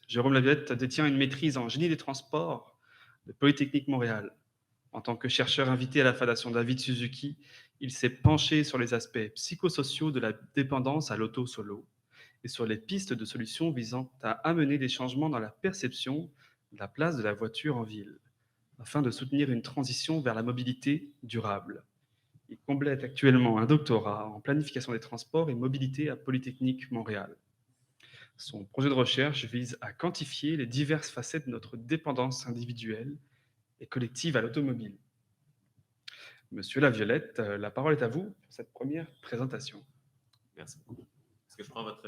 Jérôme Laviolette détient une maîtrise en génie des transports de Polytechnique Montréal. En tant que chercheur invité à la Fondation David Suzuki, il s'est penché sur les aspects psychosociaux de la dépendance à l'auto solo et sur les pistes de solutions visant à amener des changements dans la perception de la place de la voiture en ville, afin de soutenir une transition vers la mobilité durable. Il complète actuellement un doctorat en planification des transports et mobilité à Polytechnique Montréal. Son projet de recherche vise à quantifier les diverses facettes de notre dépendance individuelle et collective à l'automobile. Monsieur Laviolette, la parole est à vous pour cette première présentation. Merci beaucoup. Est-ce que je prends votre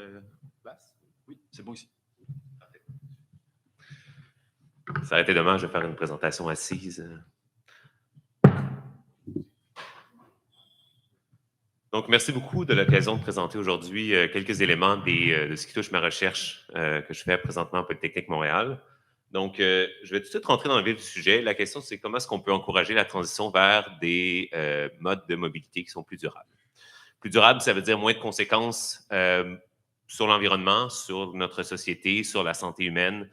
place? Oui, c'est bon ici. Parfait. Ça aurait été dommage de faire une présentation assise. Donc, merci beaucoup de l'occasion de présenter aujourd'hui quelques éléments de ce qui touche ma recherche que je fais présentement à Polytechnique Montréal. Donc, je vais tout de suite rentrer dans le vif du sujet. La question, c'est comment est-ce qu'on peut encourager la transition vers des modes de mobilité qui sont plus durables. Plus durable, ça veut dire moins de conséquences sur l'environnement, sur notre société, sur la santé humaine.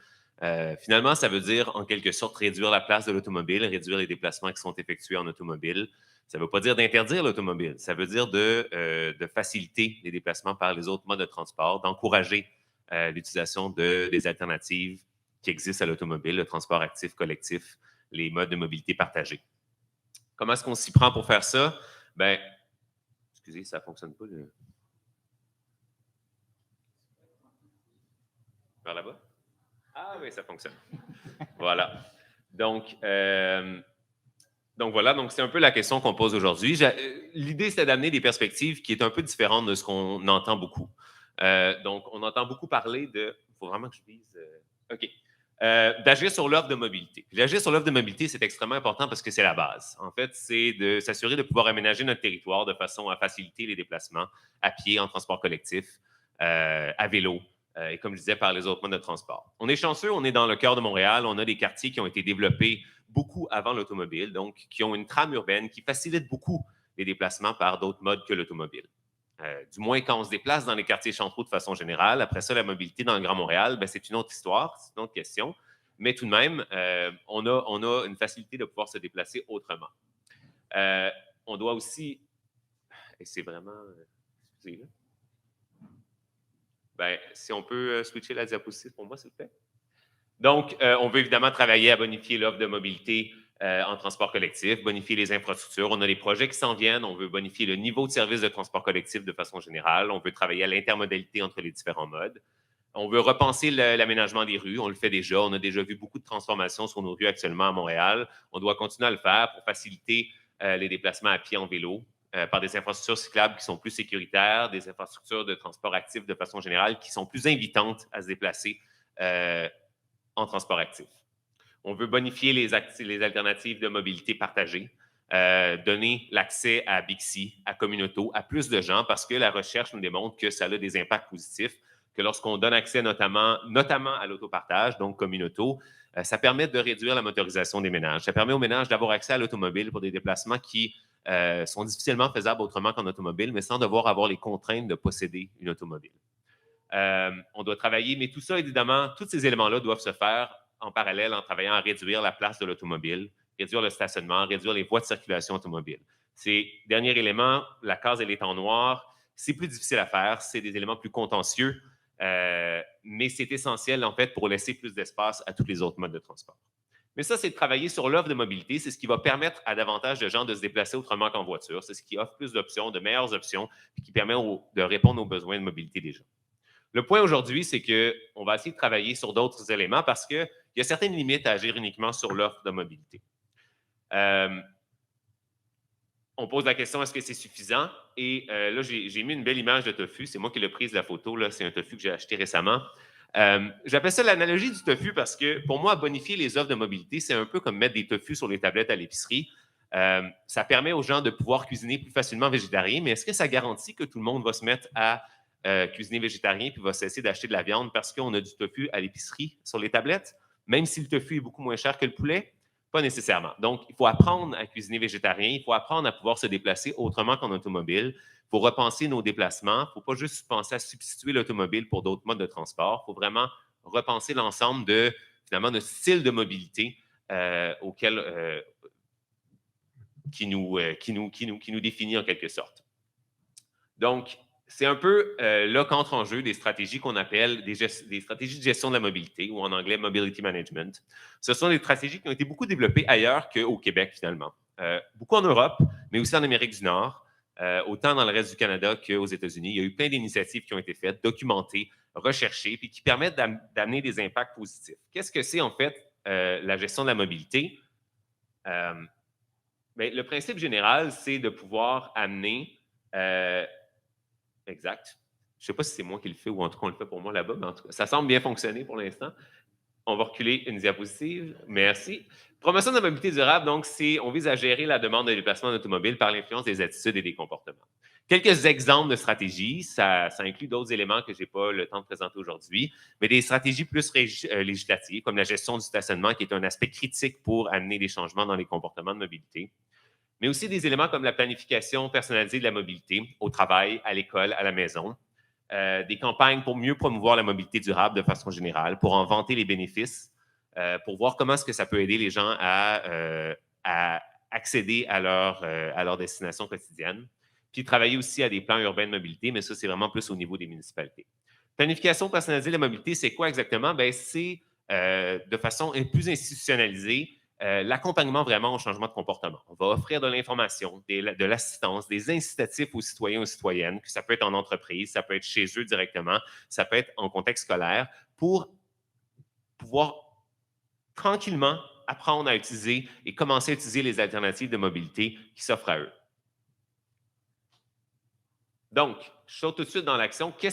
Finalement, ça veut dire en quelque sorte réduire la place de l'automobile, réduire les déplacements qui sont effectués en automobile. Ça ne veut pas dire d'interdire l'automobile, ça veut dire de faciliter les déplacements par les autres modes de transport, d'encourager l'utilisation des alternatives qui existent à l'automobile, le transport actif, collectif, les modes de mobilité partagés. Comment est-ce qu'on s'y prend pour faire ça? Bien, excusez, ça ne fonctionne pas. Vers là-bas? Ah oui, ça fonctionne. Voilà. Donc voilà, donc c'est un peu la question qu'on pose aujourd'hui. L'idée, c'est d'amener des perspectives qui est un peu différentes de ce qu'on entend beaucoup. Donc, on entend beaucoup parler de... Il faut vraiment que je vise... OK. D'agir sur l'offre de mobilité. D'agir sur l'offre de mobilité, c'est extrêmement important parce que c'est la base. En fait, c'est de s'assurer de pouvoir aménager notre territoire de façon à faciliter les déplacements à pied, en transport collectif, à vélo, et comme je disais, par les autres modes de transport. On est chanceux, on est dans le cœur de Montréal, on a des quartiers qui ont été développés beaucoup avant l'automobile, donc qui ont une trame urbaine qui facilite beaucoup les déplacements par d'autres modes que l'automobile. Du moins quand on se déplace dans les quartiers centraux de façon générale. Après ça, la mobilité dans le Grand Montréal, ben, c'est une autre histoire, c'est une autre question. Mais tout de même, on a une facilité de pouvoir se déplacer autrement. On doit aussi... Et c'est vraiment... Excusez-le. Ben, si on peut switcher la diapositive pour moi, s'il vous plaît. Donc, on veut évidemment travailler à bonifier l'offre de mobilité en transport collectif, bonifier les infrastructures. On a des projets qui s'en viennent. On veut bonifier le niveau de service de transport collectif de façon générale. On veut travailler à l'intermodalité entre les différents modes. On veut repenser l'aménagement des rues. On le fait déjà. On a déjà vu beaucoup de transformations sur nos rues actuellement à Montréal. On doit continuer à le faire pour faciliter les déplacements à pied en vélo par des infrastructures cyclables qui sont plus sécuritaires, des infrastructures de transport actif de façon générale qui sont plus invitantes à se déplacer en transport actif. On veut bonifier les alternatives de mobilité partagée, donner l'accès à Bixi, à Communauto, à plus de gens parce que la recherche nous démontre que ça a des impacts positifs, que lorsqu'on donne accès notamment à l'autopartage, donc Communauto, ça permet de réduire la motorisation des ménages. Ça permet aux ménages d'avoir accès à l'automobile pour des déplacements qui sont difficilement faisables autrement qu'en automobile, mais sans devoir avoir les contraintes de posséder une automobile. On doit travailler, mais tout ça, évidemment, tous ces éléments-là doivent se faire en parallèle en travaillant à réduire la place de l'automobile, réduire le stationnement, réduire les voies de circulation automobile. Ces derniers éléments, la case, elle est en noir. C'est plus difficile à faire, c'est des éléments plus contentieux, mais c'est essentiel, en fait, pour laisser plus d'espace à tous les autres modes de transport. Mais ça, c'est de travailler sur l'offre de mobilité. C'est ce qui va permettre à davantage de gens de se déplacer autrement qu'en voiture. C'est ce qui offre plus d'options, de meilleures options, et qui permet de répondre aux besoins de mobilité des gens. Le point aujourd'hui, c'est qu'on va essayer de travailler sur d'autres éléments parce qu'il y a certaines limites à agir uniquement sur l'offre de mobilité. On pose la question, est-ce que c'est suffisant? Et là, j'ai mis une belle image de tofu. C'est moi qui l'ai prise, la photo. C'est un tofu que j'ai acheté récemment. J'appelle ça l'analogie du tofu parce que pour moi, bonifier les offres de mobilité, c'est un peu comme mettre des tofu sur les tablettes à l'épicerie. Ça permet aux gens de pouvoir cuisiner plus facilement végétarien, mais est-ce que ça garantit que tout le monde va se mettre à cuisiner végétarien puis va cesser d'acheter de la viande parce qu'on a du tofu à l'épicerie sur les tablettes? Même si le tofu est beaucoup moins cher que le poulet? Pas nécessairement. Donc, il faut apprendre à cuisiner végétarien, il faut apprendre à pouvoir se déplacer autrement qu'en automobile. Il faut repenser nos déplacements. Il ne faut pas juste penser à substituer l'automobile pour d'autres modes de transport. Il faut vraiment repenser l'ensemble de, finalement, notre style de mobilité qui nous définit en quelque sorte. Donc, c'est un peu là qu'entrent en jeu des stratégies qu'on appelle des stratégies de gestion de la mobilité, ou en anglais Mobility Management. Ce sont des stratégies qui ont été beaucoup développées ailleurs qu'au Québec, finalement. Beaucoup en Europe, mais aussi en Amérique du Nord, autant dans le reste du Canada qu'aux États-Unis. Il y a eu plein d'initiatives qui ont été faites, documentées, recherchées, puis qui permettent d'amener des impacts positifs. Qu'est-ce que c'est, en fait, la gestion de la mobilité? Bien, le principe général, c'est de pouvoir amener... exact. Je ne sais pas si c'est moi qui le fais ou en tout cas on le fait pour moi là-bas, mais en tout cas, ça semble bien fonctionner pour l'instant. On va reculer une diapositive. Merci. Promotion de la mobilité durable, donc, on vise à gérer la demande de déplacement d'automobile par l'influence des attitudes et des comportements. Quelques exemples de stratégies, ça inclut d'autres éléments que je n'ai pas le temps de présenter aujourd'hui, mais des stratégies plus législatives, comme la gestion du stationnement, qui est un aspect critique pour amener des changements dans les comportements de mobilité. Mais aussi des éléments comme la planification personnalisée de la mobilité au travail, à l'école, à la maison. Des campagnes pour mieux promouvoir la mobilité durable de façon générale, pour en vanter les bénéfices, pour voir comment est-ce que ça peut aider les gens à accéder à leur destination quotidienne. Puis travailler aussi à des plans urbains de mobilité, mais ça, c'est vraiment plus au niveau des municipalités. Planification personnalisée de la mobilité, c'est quoi exactement? Bien, c'est de façon plus institutionnalisée, l'accompagnement vraiment au changement de comportement. On va offrir de l'information, de l'assistance, des incitatifs aux citoyens et aux citoyennes, que ça peut être en entreprise, ça peut être chez eux directement, ça peut être en contexte scolaire, pour pouvoir tranquillement apprendre à utiliser et commencer à utiliser les alternatives de mobilité qui s'offrent à eux. Donc, je saute tout de suite dans l'action. Quels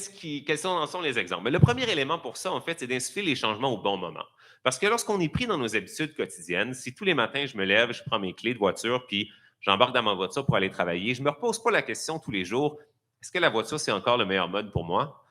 sont les exemples? Mais le premier élément pour ça, en fait, c'est d'insuffler les changements au bon moment. Parce que lorsqu'on est pris dans nos habitudes quotidiennes, si tous les matins, je me lève, je prends mes clés de voiture, puis j'embarque dans ma voiture pour aller travailler, je ne me repose pas la question tous les jours, est-ce que la voiture, c'est encore le meilleur mode pour moi?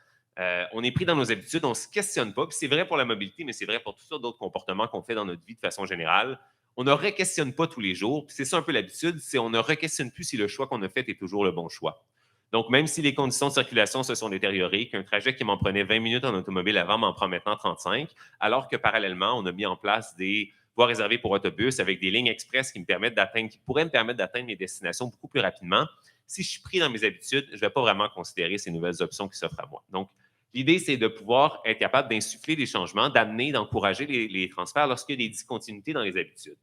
On est pris dans nos habitudes, on ne se questionne pas, puis c'est vrai pour la mobilité, mais c'est vrai pour toutes sortes d'autres comportements qu'on fait dans notre vie de façon générale. On ne re-questionne pas tous les jours, puis c'est ça un peu l'habitude, c'est on ne re-questionne plus si le choix qu'on a fait est toujours le bon choix. Donc, même si les conditions de circulation se sont détériorées, qu'un trajet qui m'en prenait 20 minutes en automobile avant m'en prend maintenant 35, alors que parallèlement, on a mis en place des voies réservées pour autobus avec des lignes express qui pourraient me permettre d'atteindre mes destinations beaucoup plus rapidement. Si je suis pris dans mes habitudes, je ne vais pas vraiment considérer ces nouvelles options qui s'offrent à moi. Donc, l'idée, c'est de pouvoir être capable d'insuffler des changements, d'encourager les transferts lorsqu'il y a des discontinuités dans les habitudes.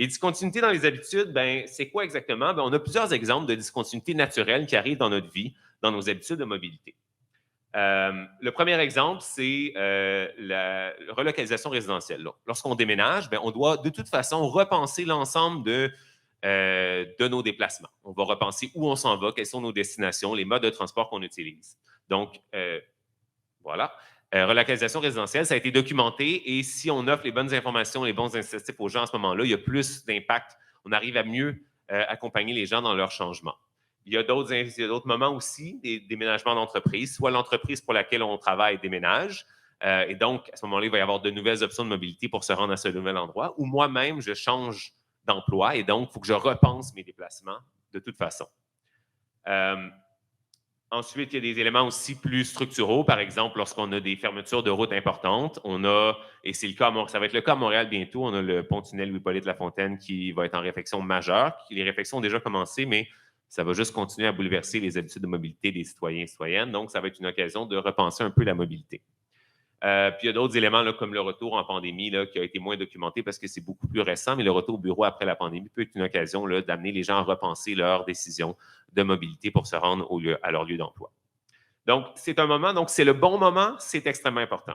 Les discontinuités dans les habitudes, ben, c'est quoi exactement? Ben, on a plusieurs exemples de discontinuités naturelles qui arrivent dans notre vie, dans nos habitudes de mobilité. Le premier exemple, c'est la relocalisation résidentielle. Lorsqu'on déménage, ben, on doit de toute façon repenser l'ensemble de nos déplacements. On va repenser où on s'en va, quelles sont nos destinations, les modes de transport qu'on utilise. Donc, voilà. Relocalisation résidentielle, ça a été documenté et si on offre les bonnes informations, les bons incitatifs aux gens à ce moment-là, il y a plus d'impact. On arrive à mieux accompagner les gens dans leur changement. Il y a d'autres moments aussi, des déménagements d'entreprise, soit l'entreprise pour laquelle on travaille déménage, et donc à ce moment-là, il va y avoir de nouvelles options de mobilité pour se rendre à ce nouvel endroit, ou moi-même, je change d'emploi et donc il faut que je repense mes déplacements de toute façon. Ensuite, il y a des éléments aussi plus structuraux. Par exemple, lorsqu'on a des fermetures de routes importantes, et c'est le cas, ça va être le cas à Montréal bientôt, on a le pont-tunnel Louis-Hippolyte-Lafontaine qui va être en réflexion majeure. Les réflexions ont déjà commencé, mais ça va juste continuer à bouleverser les habitudes de mobilité des citoyens et citoyennes. Donc, ça va être une occasion de repenser un peu la mobilité. Puis il y a d'autres éléments là, comme le retour en pandémie là, qui a été moins documenté parce que c'est beaucoup plus récent, mais le retour au bureau après la pandémie peut être une occasion là, d'amener les gens à repenser leurs décisions de mobilité pour se rendre à leur lieu d'emploi. Donc, c'est un moment, donc c'est le bon moment, c'est extrêmement important.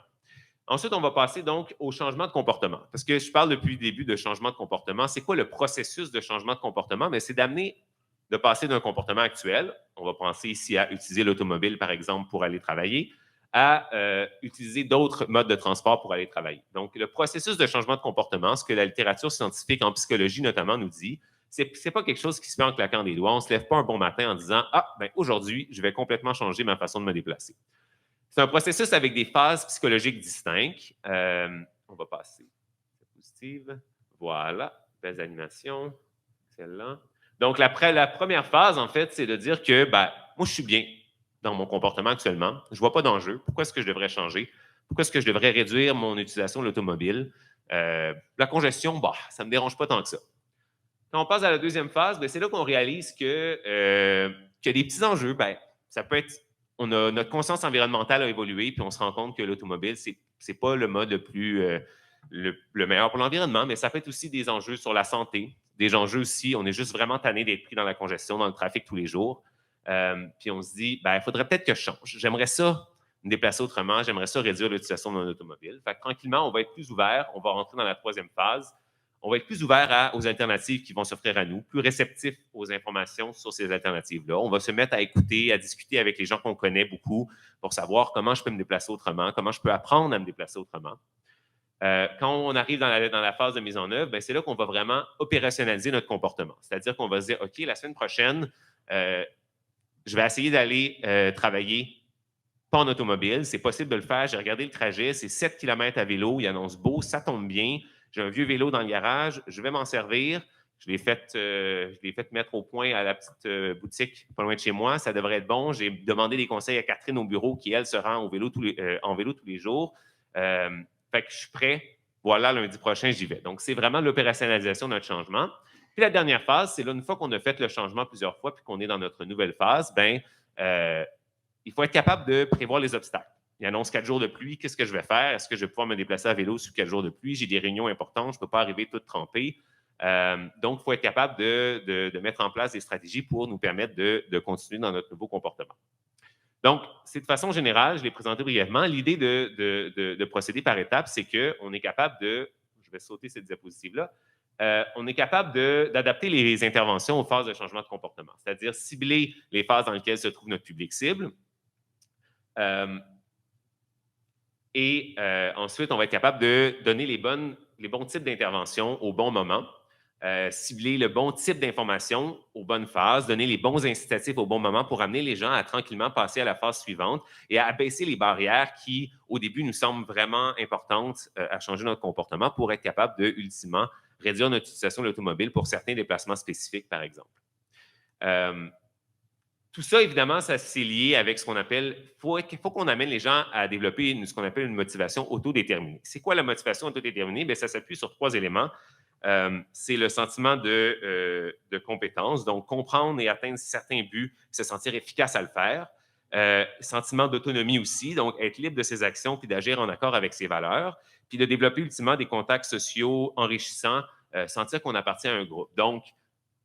Ensuite, on va passer donc au changement de comportement. Parce que je parle depuis le début de changement de comportement. C'est quoi le processus de changement de comportement? Mais c'est de passer d'un comportement actuel, on va penser ici à utiliser l'automobile, par exemple, pour aller travailler, à utiliser d'autres modes de transport pour aller travailler. Donc, le processus de changement de comportement, ce que la littérature scientifique en psychologie notamment nous dit, c'est pas quelque chose qui se fait en claquant des doigts. On ne se lève pas un bon matin en disant « Ah, ben aujourd'hui, je vais complètement changer ma façon de me déplacer ». C'est un processus avec des phases psychologiques distinctes. On va passer. Positive. Voilà. Belles animations. Celle-là. Donc, la première phase, en fait, c'est de dire que moi, je suis bien dans mon comportement actuellement. Je ne vois pas d'enjeu. Pourquoi est-ce que je devrais changer? Pourquoi est-ce que je devrais réduire mon utilisation de l'automobile? La congestion, bah, ça ne me dérange pas tant que ça. Quand on passe à la deuxième phase, c'est là qu'on réalise qu'il y a des petits enjeux. Ça peut être, notre conscience environnementale a évolué, puis on se rend compte que l'automobile, c'est pas le mode le meilleur pour l'environnement, mais ça peut être aussi des enjeux sur la santé, des enjeux aussi, on est juste vraiment tanné d'être pris dans la congestion, dans le trafic tous les jours. Puis on se dit, il faudrait peut-être que je change. J'aimerais ça me déplacer autrement, j'aimerais ça réduire l'utilisation de mon automobile. Fait que tranquillement, on va être plus ouvert, on va rentrer dans la troisième phase. On va être plus ouvert aux alternatives qui vont s'offrir à nous, plus réceptif aux informations sur ces alternatives-là. On va se mettre à écouter, à discuter avec les gens qu'on connaît beaucoup pour savoir comment je peux me déplacer autrement, comment je peux apprendre à me déplacer autrement. Quand on arrive dans la phase de mise en œuvre, c'est là qu'on va vraiment opérationnaliser notre comportement. C'est-à-dire qu'on va se dire, OK, la semaine prochaine, je vais essayer d'aller travailler pas en automobile. C'est possible de le faire. J'ai regardé le trajet. C'est 7 km à vélo. Il annonce beau. Ça tombe bien. J'ai un vieux vélo dans le garage. Je vais m'en servir. Je l'ai fait mettre au point à la petite boutique pas loin de chez moi. Ça devrait être bon. J'ai demandé des conseils à Catherine au bureau qui, elle, se rend en vélo tous les jours. Fait que je suis prêt. Voilà, lundi prochain, j'y vais. Donc, c'est vraiment l'opérationnalisation de notre changement. Puis la dernière phase, c'est là, une fois qu'on a fait le changement plusieurs fois puis qu'on est dans notre nouvelle phase, il faut être capable de prévoir les obstacles. Il annonce 4 jours de pluie. Qu'est-ce que je vais faire? Est-ce que je vais pouvoir me déplacer à vélo sur 4 jours de pluie? J'ai des réunions importantes. Je ne peux pas arriver tout trempé. Donc, il faut être capable de mettre en place des stratégies pour nous permettre de continuer dans notre nouveau comportement. Donc, c'est de façon générale, je l'ai présenté brièvement. L'idée de procéder par étapes, c'est qu'on est capable je vais sauter cette diapositive-là, on est capable d'adapter les interventions aux phases de changement de comportement, c'est-à-dire cibler les phases dans lesquelles se trouve notre public cible. Ensuite, on va être capable de donner les bons types d'interventions au bon moment, cibler le bon type d'information aux bonnes phases, donner les bons incitatifs au bon moment pour amener les gens à tranquillement passer à la phase suivante et à abaisser les barrières qui, au début, nous semblent vraiment importantes à changer notre comportement pour être capable de, ultimement, réduire notre utilisation de l'automobile pour certains déplacements spécifiques, par exemple. Tout ça, évidemment, ça c'est lié avec ce qu'on appelle, il faut qu'on amène les gens à développer ce qu'on appelle une motivation autodéterminée. C'est quoi la motivation autodéterminée? Ça s'appuie sur 3 éléments. C'est le sentiment de compétence, donc comprendre et atteindre certains buts, se sentir efficace à le faire. Sentiment d'autonomie aussi, donc être libre de ses actions puis d'agir en accord avec ses valeurs, puis de développer ultimement des contacts sociaux enrichissants, sentir qu'on appartient à un groupe. Donc,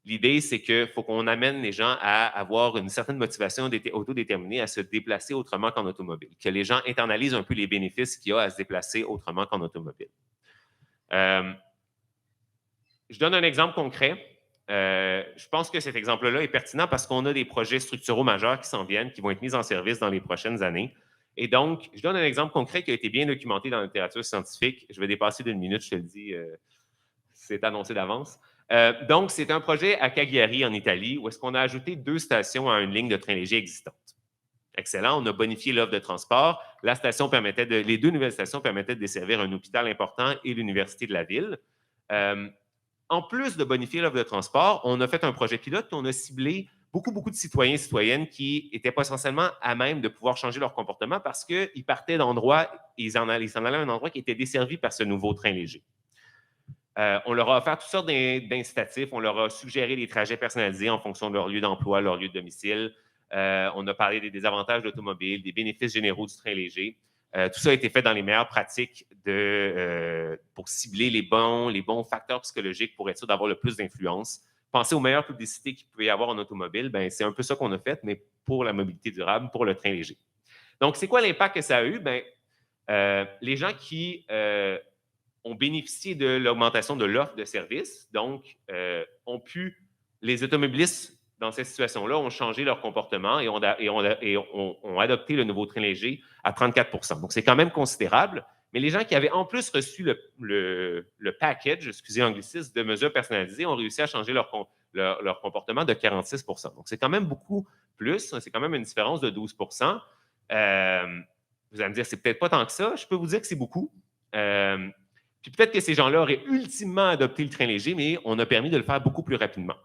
l'idée, c'est qu'il faut qu'on amène les gens à avoir une certaine motivation autodéterminée à se déplacer autrement qu'en automobile, que les gens internalisent un peu les bénéfices qu'il y a à se déplacer autrement qu'en automobile. Je donne un exemple concret. Je pense que cet exemple-là est pertinent parce qu'on a des projets structuraux majeurs qui s'en viennent, qui vont être mis en service dans les prochaines années. Et donc, je donne un exemple concret qui a été bien documenté dans la littérature scientifique. Je vais dépasser d'1 minute, je te le dis, c'est annoncé d'avance. Donc, c'est un projet à Cagliari, en Italie, où est-ce qu'on a ajouté 2 stations à une ligne de train léger existante. Excellent, on a bonifié l'offre de transport. Les 2 nouvelles stations permettaient de desservir un hôpital important et l'université de la ville. En plus de bonifier l'offre de transport, on a fait un projet pilote et on a ciblé beaucoup de citoyens et citoyennes qui n'étaient pas essentiellement à même de pouvoir changer leur comportement parce qu'ils partaient d'endroits, ils s'en allaient à un endroit qui était desservi par ce nouveau train léger. On leur a offert toutes sortes d'incitatifs. On leur a suggéré des trajets personnalisés en fonction de leur lieu d'emploi, leur lieu de domicile. On a parlé des désavantages de l'automobile, des bénéfices généraux du train léger. Tout ça a été fait dans les meilleures pratiques pour cibler les bons facteurs psychologiques pour être sûr d'avoir le plus d'influence. Pensez aux meilleures publicités qu'il pouvait y avoir en automobile. C'est un peu ça qu'on a fait, mais pour la mobilité durable, pour le train léger. Donc, c'est quoi l'impact que ça a eu? Les gens qui ont bénéficié de l'augmentation de l'offre de services, donc les automobilistes dans cette situation-là ont changé leur comportement et ont adopté le nouveau train léger à 34 %. Donc, c'est quand même considérable. Mais les gens qui avaient en plus reçu le package, excusez l'anglicisme, de mesures personnalisées ont réussi à changer leur comportement de 46 %. Donc, c'est quand même beaucoup plus. C'est quand même une différence de 12 %. Vous allez me dire, c'est peut-être pas tant que ça. Je peux vous dire que c'est beaucoup. Puis peut-être que ces gens-là auraient ultimement adopté le train léger, mais on a permis de le faire beaucoup plus rapidement.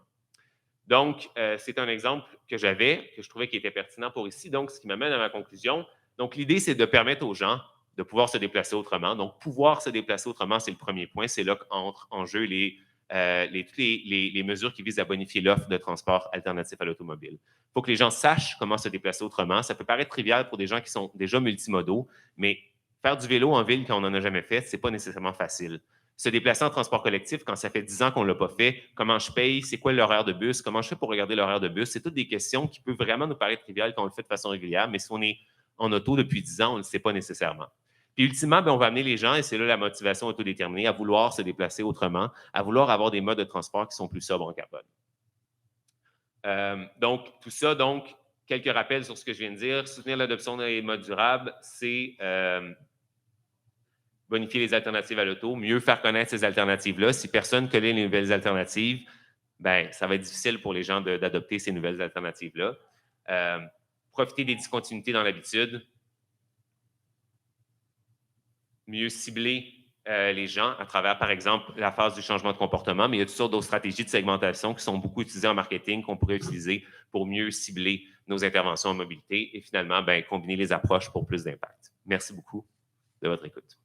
Donc, c'est un exemple que je trouvais qui était pertinent pour ici. Donc, ce qui m'amène à ma conclusion. Donc, l'idée, c'est de permettre aux gens de pouvoir se déplacer autrement. Donc, pouvoir se déplacer autrement, c'est le premier point. C'est là qu'entrent en jeu toutes les mesures qui visent à bonifier l'offre de transport alternatif à l'automobile. Il faut que les gens sachent comment se déplacer autrement. Ça peut paraître trivial pour des gens qui sont déjà multimodaux, mais faire du vélo en ville quand on n'en a jamais fait, ce n'est pas nécessairement facile. Se déplacer en transport collectif, quand ça fait 10 ans qu'on ne l'a pas fait, comment je paye, c'est quoi l'horaire de bus, comment je fais pour regarder l'horaire de bus, c'est toutes des questions qui peuvent vraiment nous paraître triviales quand on le fait de façon régulière, mais si on est en auto depuis 10 ans, on ne le sait pas nécessairement. Puis ultimement, on va amener les gens, et c'est là la motivation autodéterminée, à vouloir se déplacer autrement, à vouloir avoir des modes de transport qui sont plus sobres en carbone. Donc, tout ça, quelques rappels sur ce que je viens de dire. Soutenir l'adoption des modes durables, c'est bonifier les alternatives à l'auto, mieux faire connaître ces alternatives-là. Si personne ne connaît les nouvelles alternatives, ça va être difficile pour les gens d'adopter ces nouvelles alternatives-là. Profiter des discontinuités dans l'habitude, mieux cibler les gens à travers, par exemple, la phase du changement de comportement, mais il y a toutes sortes d'autres stratégies de segmentation qui sont beaucoup utilisées en marketing, qu'on pourrait utiliser pour mieux cibler nos interventions en mobilité et finalement, combiner les approches pour plus d'impact. Merci beaucoup de votre écoute.